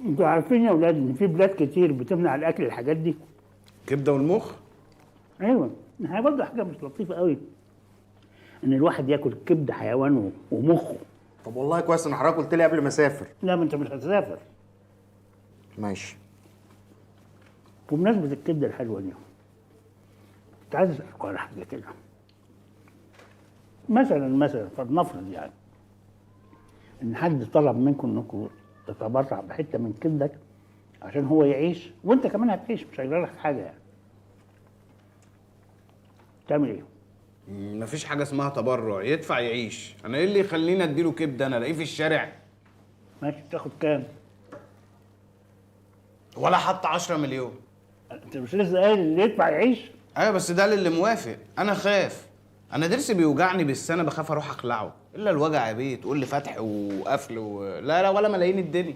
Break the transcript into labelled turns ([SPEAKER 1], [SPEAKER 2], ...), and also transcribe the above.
[SPEAKER 1] انتوا عارفين يا اولاد ان في بلاد كتير بتمنع الاكل الحاجات دي؟
[SPEAKER 2] كبده والمخ.
[SPEAKER 1] ايوه، هي برضه حاجه مش لطيفه قوي ان الواحد ياكل كبد حيوان ومخه.
[SPEAKER 2] طب والله كويس ان حضرتك قلت لي قبل ما اسافر.
[SPEAKER 1] لا، ما انت مش هتسافر.
[SPEAKER 2] ماشي.
[SPEAKER 1] بمناسبه الكبده الحلوه دي، كنت عايز اسالكم على حاجه كده. مثلا فلنفرض يعني ان حد طلب منكم انكم تتبرع بحته من كبدك عشان هو يعيش وانت كمان هتعيش، مش هيجرى لك حاجه يعني. تعمل ايه؟
[SPEAKER 2] مفيش حاجه اسمها تبرع، يدفع يعيش. انا ايه اللي يخليني اديله كبده انا الاقيه في الشارع؟
[SPEAKER 1] ماشي، تاخد كام؟
[SPEAKER 2] ولا حتى 10 مليون.
[SPEAKER 1] انت مش لسه قايل اللي يدفع يعيش؟
[SPEAKER 2] ايوه بس ده اللي موافق. انا خاف، انا ضرسي بيوجعني بالسنه، بخاف اروح اخلعه. الا الوجع يا بيه، تقول لي فتح وقفل لا لا ولا ملايين الدنيا.